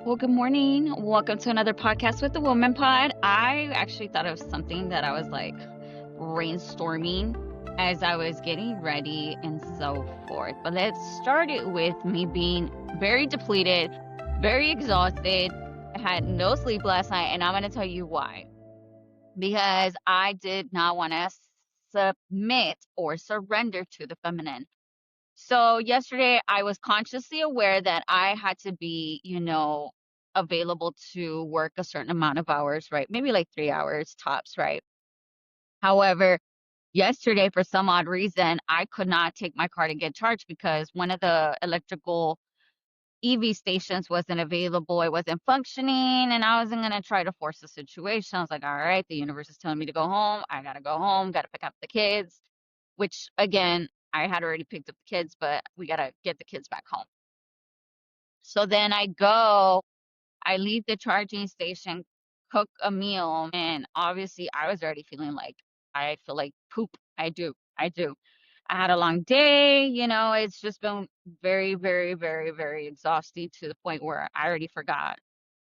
Well, good morning. Welcome to another podcast with the Woman Pod. I actually thought of something that I was like brainstorming as I was getting ready and so forth. But let's start it with me being very depleted, very exhausted. I had no sleep last night, and I'm going to tell you why. Because I did not want to submit or surrender to the feminine. So yesterday I was consciously aware that I had to be, available to work a certain amount of hours, right? Maybe like 3 hours tops, right? However, yesterday, for some odd reason, I could not take my car to get charged because one of the electrical EV stations wasn't available. It wasn't functioning, and I wasn't going to try to force the situation. I was like, all right, the universe is telling me to go home. I got to go home, got to pick up the kids, which again, I had already picked up the kids, but we got to get the kids back home. So then I leave the charging station, cook a meal, and obviously I was already feeling like I feel like poop. I do. I do. I had a long day, it's just been very, very, very, very exhausting to the point where I already forgot.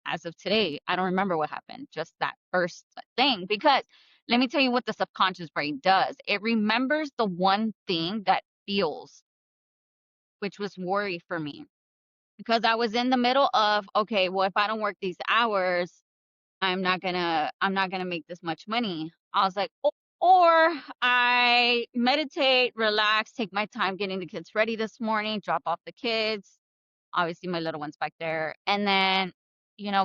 As of today, I don't remember what happened, just that first thing. Because let me tell you what the subconscious brain does. It remembers the one thing that feels, which was worry for me. Because I was in the middle of, okay, well, if I don't work these hours, I'm not gonna make this much money. I was like, or I meditate, relax, take my time getting the kids ready this morning, drop off the kids, obviously my little one's back there, and then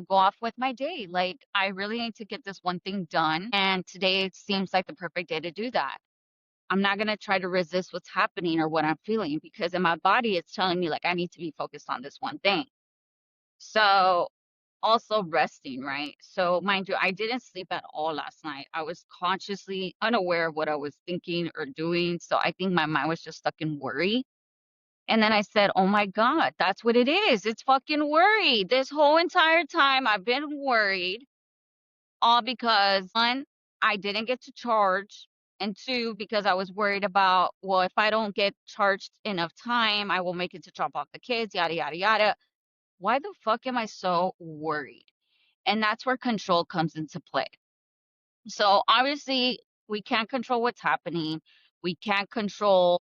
go off with my day. Like, I really need to get this one thing done, and today seems like the perfect day to do that. I'm not gonna try to resist what's happening or what I'm feeling, because in my body it's telling me like I need to be focused on this one thing. So also resting, right? So mind you, I didn't sleep at all last night. I was consciously unaware of what I was thinking or doing. So I think my mind was just stuck in worry. And then I said, oh my God, that's what it is. It's fucking worry. This whole entire time I've been worried, all because one, I didn't get to charge. And two, because I was worried about, well, if I don't get charged enough time, I will make it to drop off the kids, yada, yada, yada. Why the fuck am I so worried? And that's where control comes into play. So obviously, we can't control what's happening. We can't control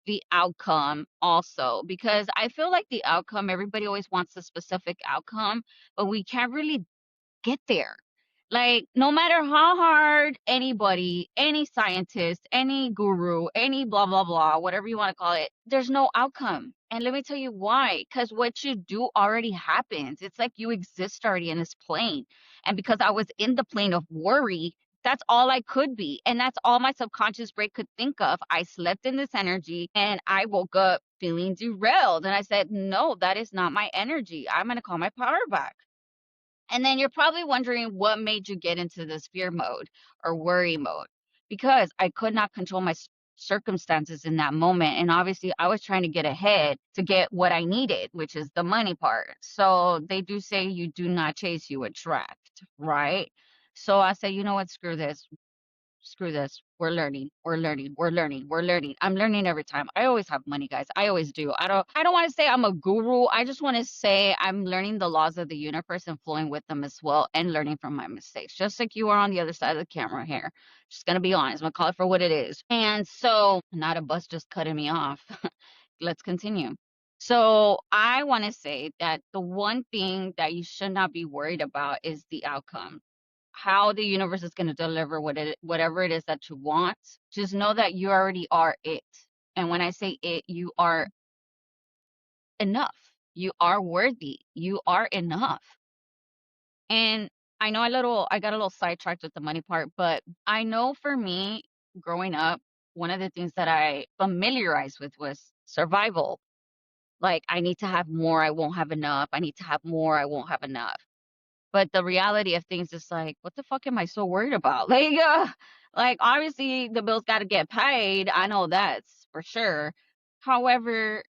the outcome also, because I feel like the outcome, everybody always wants a specific outcome, but we can't really get there. Like, no matter how hard anybody, any scientist, any guru, any blah, blah, blah, whatever you want to call it, there's no outcome. And let me tell you why. Because what you do already happens. It's like you exist already in this plane. And because I was in the plane of worry, that's all I could be. And that's all my subconscious brain could think of. I slept in this energy and I woke up feeling derailed. And I said, no, that is not my energy. I'm going to call my power back. And then you're probably wondering what made you get into this fear mode or worry mode, because I could not control my circumstances in that moment. And obviously, I was trying to get ahead to get what I needed, which is the money part. So they do say you do not chase, you attract, right? So I said, you know what, screw this. Screw this. We're learning. We're learning. We're learning. We're learning. I'm learning every time. I always have money, guys. I always do. I don't want to say I'm a guru. I just want to say I'm learning the laws of the universe and flowing with them as well, and learning from my mistakes. Just like you are on the other side of the camera here. Just gonna be honest. I'm gonna call it for what it is. And so, not a bus just cutting me off. Let's continue. So I want to say that the one thing that you should not be worried about is the outcome, how the universe is going to deliver whatever it is that you want. Just know that you already are it. And when I say it, you are enough. You are worthy. You are enough. And I know I got a little sidetracked with the money part, but I know for me growing up, one of the things that I familiarized with was survival. Like, I need to have more, I won't have enough. I need to have more, I won't have enough. But the reality of things is like, what the fuck am I so worried about? Like obviously the bills got to get paid. I know that's for sure. However,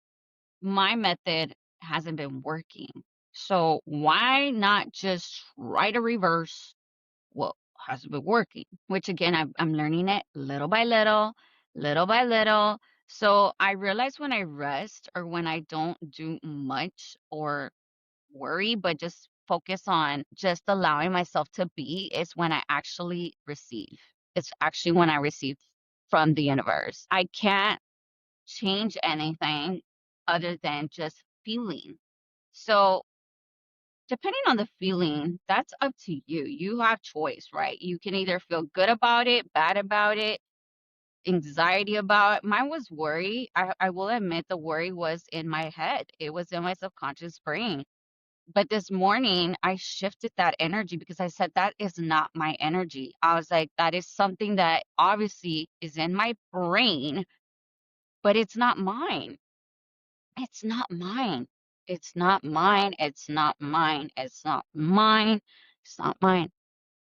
my method hasn't been working. So why not just try to reverse what hasn't been working? Which again, I'm learning it little by little, little by little. So I realize when I rest or when I don't do much or worry, but just focus on just allowing myself to be is when I actually receive. It's actually when I receive from the universe. I can't change anything other than just feeling. So, depending on the feeling, that's up to you. You have choice, right? You can either feel good about it, bad about it, anxiety about it. Mine was worry. I will admit the worry was in my head, it was in my subconscious brain. But this morning, I shifted that energy because I said, that is not my energy. I was like, that is something that obviously is in my brain, but it's not mine. It's not mine. It's not mine. It's not mine. It's not mine. It's not mine.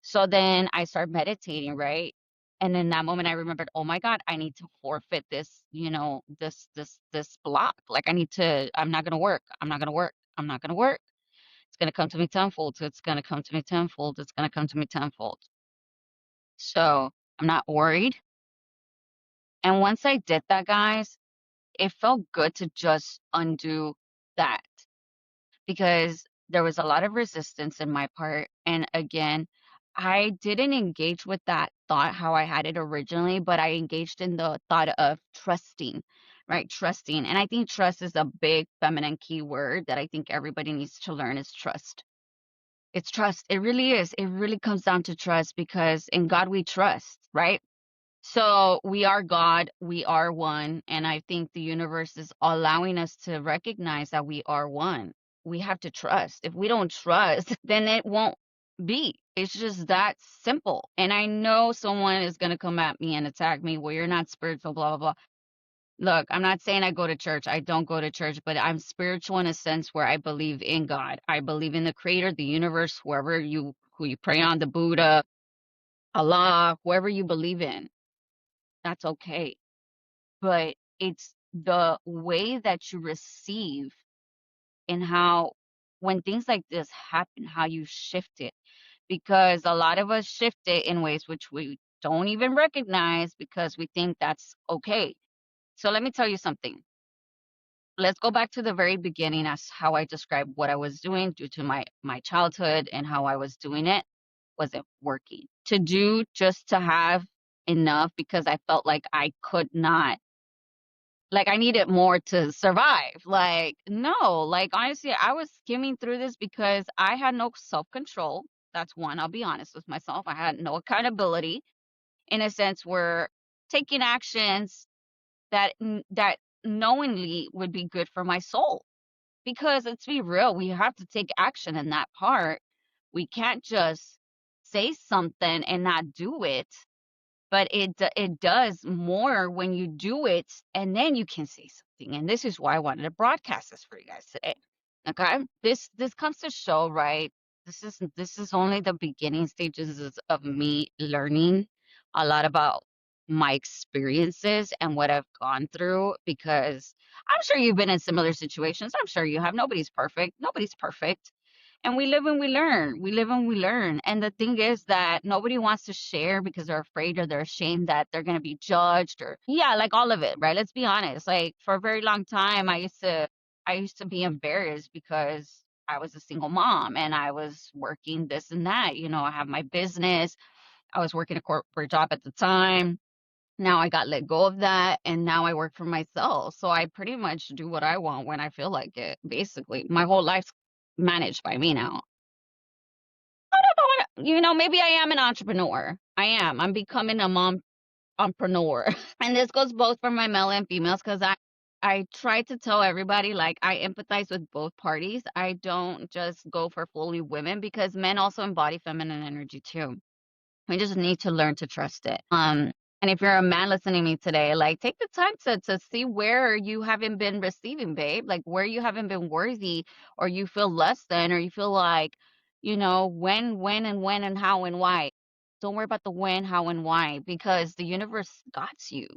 So then I started meditating, right? And in that moment I remembered, oh my God, I need to forfeit this, this block. Like I'm not gonna work. I'm not gonna work. I'm not gonna work. It's gonna come to me tenfold. It's gonna come to me tenfold. It's gonna come to me tenfold. So I'm not worried. And once I did that, guys, it felt good to just undo that because there was a lot of resistance in my part. And again, I didn't engage with that thought how I had it originally, but I engaged in the thought of trusting, right? Trusting. And I think trust is a big feminine key word that I think everybody needs to learn is trust. It's trust. It really is. It really comes down to trust because in God we trust, right? So we are God, we are one, and I think the universe is allowing us to recognize that we are one. We have to trust. If we don't trust, then it won't be. It's just that simple. And I know someone is going to come at me and attack me, well, you're not spiritual, blah, blah, blah. Look, I'm not saying I go to church. I don't go to church, but I'm spiritual in a sense where I believe in God. I believe in the creator, the universe, who you pray on, the Buddha, Allah, whoever you believe in. That's okay. But it's the way that you receive and how when things like this happen, how you shift it. Because a lot of us shift it in ways which we don't even recognize because we think that's okay. So let me tell you something. Let's go back to the very beginning as how I described what I was doing due to my childhood and how I was doing it wasn't working. To do just to have enough because I felt like I could not, like I needed more to survive. Like, no, like honestly, I was skimming through this because I had no self-control. That's one, I'll be honest with myself. I had no accountability in a sense where taking actions that knowingly would be good for my soul. Because let's be real, we have to take action in that part. We can't just say something and not do it, but it does more when you do it and then you can say something. And this is why I wanted to broadcast this for you guys today. Okay, this comes to show, right? This is only the beginning stages of me learning a lot about my experiences and what I've gone through because I'm sure you've been in similar situations. I'm sure you have. Nobody's perfect. Nobody's perfect. And we live and we learn. We live and we learn. And the thing is that nobody wants to share because they're afraid or they're ashamed that they're going to be judged or yeah, like all of it, right? Let's be honest. Like for a very long time I used to be embarrassed because I was a single mom and I was working this and that. I have my business. I was working a corporate job at the time. Now I got let go of that and now I work for myself. So I pretty much do what I want when I feel like it. Basically, my whole life's managed by me now. I don't know maybe I am an entrepreneur. I am. I'm becoming a mom entrepreneur. And this goes both for my male and females because I try to tell everybody like I empathize with both parties. I don't just go for fully women because men also embody feminine energy too. We just need to learn to trust it. And if you're a man listening to me today, like take the time to see where you haven't been receiving, babe, like where you haven't been worthy or you feel less than or you feel like, when and how and why. Don't worry about the when, how and why because the universe got you.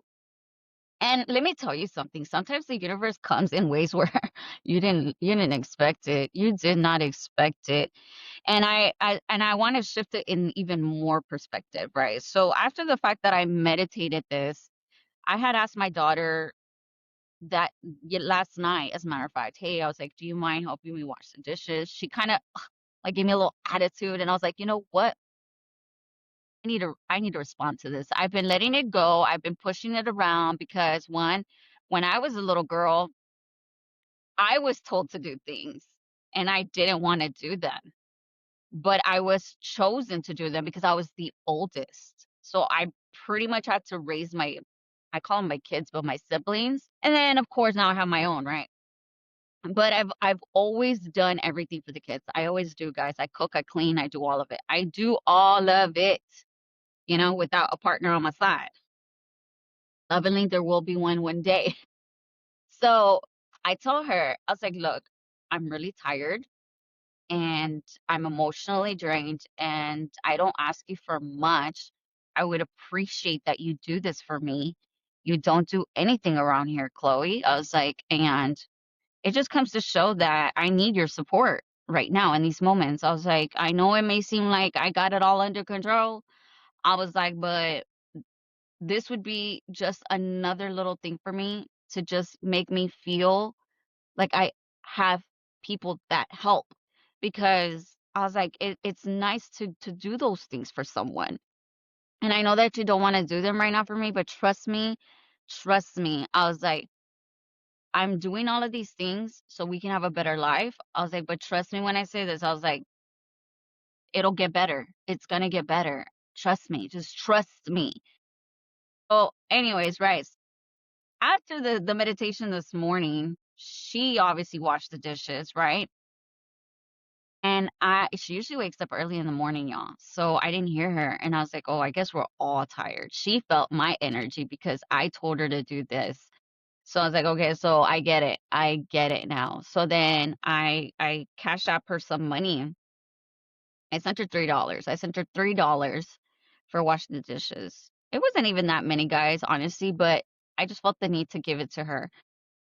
And let me tell you something. Sometimes the universe comes in ways where you didn't expect it. You did not expect it. And I want to shift it in even more perspective, right? So after the fact that I meditated this, I had asked my daughter that last night, as a matter of fact, hey, I was like, do you mind helping me wash the dishes? She kind of like gave me a little attitude. And I was like, you know what? I need to respond to this. I've been letting it go. I've been pushing it around because one, when I was a little girl, I was told to do things and I didn't want to do them, but I was chosen to do them because I was the oldest. So I pretty much had to raise I call them my kids, but my siblings. And then of course now I have my own, right? But I've always done everything for the kids. I always do, guys. I cook, I clean, I do all of it. I do all of it, without a partner on my side. Lovingly, there will be one day. So I told her, I was like, look, I'm really tired and I'm emotionally drained and I don't ask you for much. I would appreciate that you do this for me. You don't do anything around here, Chloe. I was like, and it just comes to show that I need your support right now in these moments. I was like, I know it may seem like I got it all under control. I was like, but this would be just another little thing for me to just make me feel like I have people that help, because I was like, it's nice to do those things for someone. And I know that you don't want to do them right now for me, but trust me. I was like, I'm doing all of these things so we can have a better life. I was like, but trust me when I say this. I was like, it'll get better. It's gonna get better. Trust me. Just trust me. So, anyways, right. After the meditation this morning, she obviously washed the dishes, right? And she usually wakes up early in the morning, y'all. So I didn't hear her. And I was like, oh, I guess we're all tired. She felt my energy because I told her to do this. So I was like, okay, so I get it. I get it now. So then I cashed out her some money. I sent her $3. I sent her $3 for washing the dishes. It wasn't even that many, guys, honestly, but I just felt the need to give it to her.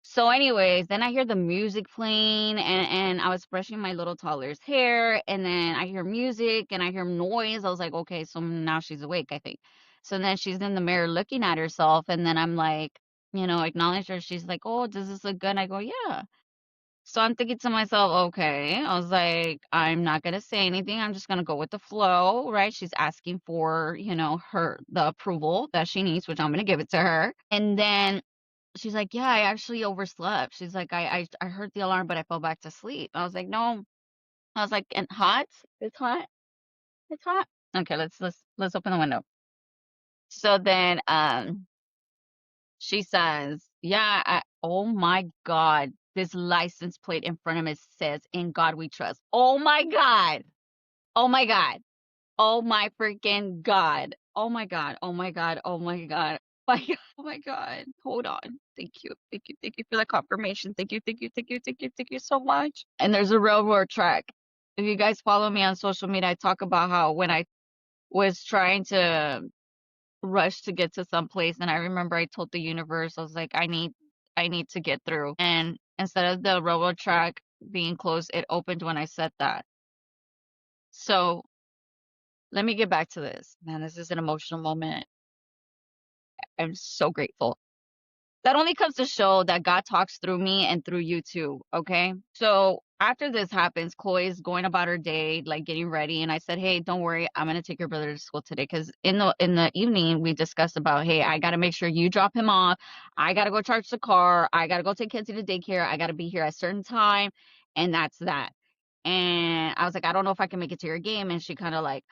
So anyways, then I hear the music playing and I was brushing my little toddler's hair and then I hear music and I hear noise. I was like, okay, so now she's awake, I think. So then she's in the mirror looking at herself and then I'm like, acknowledge her. She's like, oh, does this look good? I go, yeah. So I'm thinking to myself, okay. I was like, I'm not gonna say anything. I'm just gonna go with the flow, right? She's asking for, the approval that she needs, which I'm gonna give it to her. And then she's like, "Yeah, I actually overslept." She's like, I heard the alarm, but I fell back to sleep." I was like, "No." I was like, "And hot? It's hot. It's hot." Okay, let's open the window. So then she says, "Yeah, oh my God. This license plate in front of it says, 'In God we trust.'" Oh my God. Oh my God. Oh my freaking God. Oh my God. Oh my God. Oh my God. Oh my God. Oh my God. Hold on. Thank you. Thank you. Thank you for the confirmation. Thank you. Thank you. Thank you. Thank you. Thank you so much. And there's a railroad track. If you guys follow me on social media, I talk about how when I was trying to rush to get to some place, and I remember I told the universe, I was like, I need to get through. And instead of the railroad track being closed, it opened when I said that. So let me get back to this. Man, this is an emotional moment. I'm so grateful. That only comes to show that God talks through me and through you too, okay? So after this happens, Chloe's going about her day, like getting ready, and I said, "Hey, don't worry, I'm gonna take your brother to school today." Because in the evening we discussed about, hey, I gotta make sure you drop him off. I gotta go charge the car. I gotta go take Kenzie to daycare. I gotta be here at a certain time, and that's that. And I was like, I don't know if I can make it to your game, and she kind of like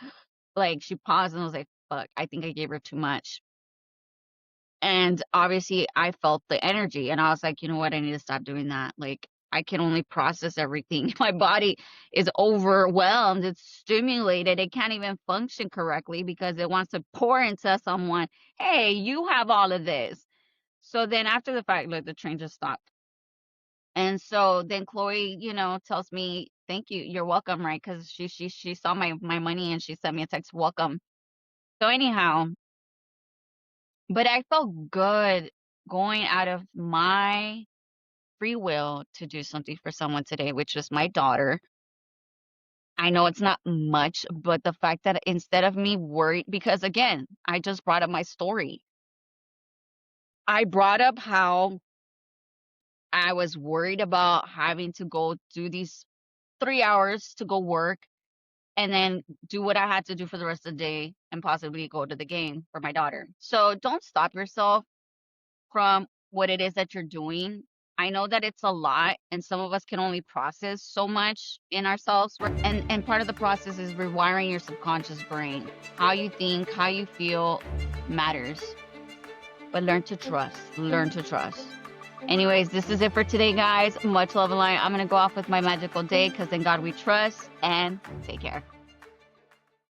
she paused and was like, fuck, I think I gave her too much. And obviously I felt the energy and I was like, you know what, I need to stop doing that. Like I can only process everything. My body is overwhelmed, it's stimulated, it can't even function correctly because it wants to pour into someone, hey, you have all of this. So then after the fact, like the train just stopped. And so then Chloe, tells me, thank you, you're welcome, right? Because she saw my money and she sent me a text, welcome. So anyhow, but I felt good going out of my free will to do something for someone today, which was my daughter. I know it's not much, but the fact that instead of me worried, because again, I just brought up my story. I brought up how I was worried about having to go do these 3 hours to go work and then do what I had to do for the rest of the day and possibly go to the game for my daughter. So don't stop yourself from what it is that you're doing. I know that it's a lot, and some of us can only process so much in ourselves. And part of the process is rewiring your subconscious brain. How you think, how you feel matters. But learn to trust. Learn to trust. Anyways, this is it for today, guys. Much love and light. I'm going to go off with my magical day because in God we trust, and take care.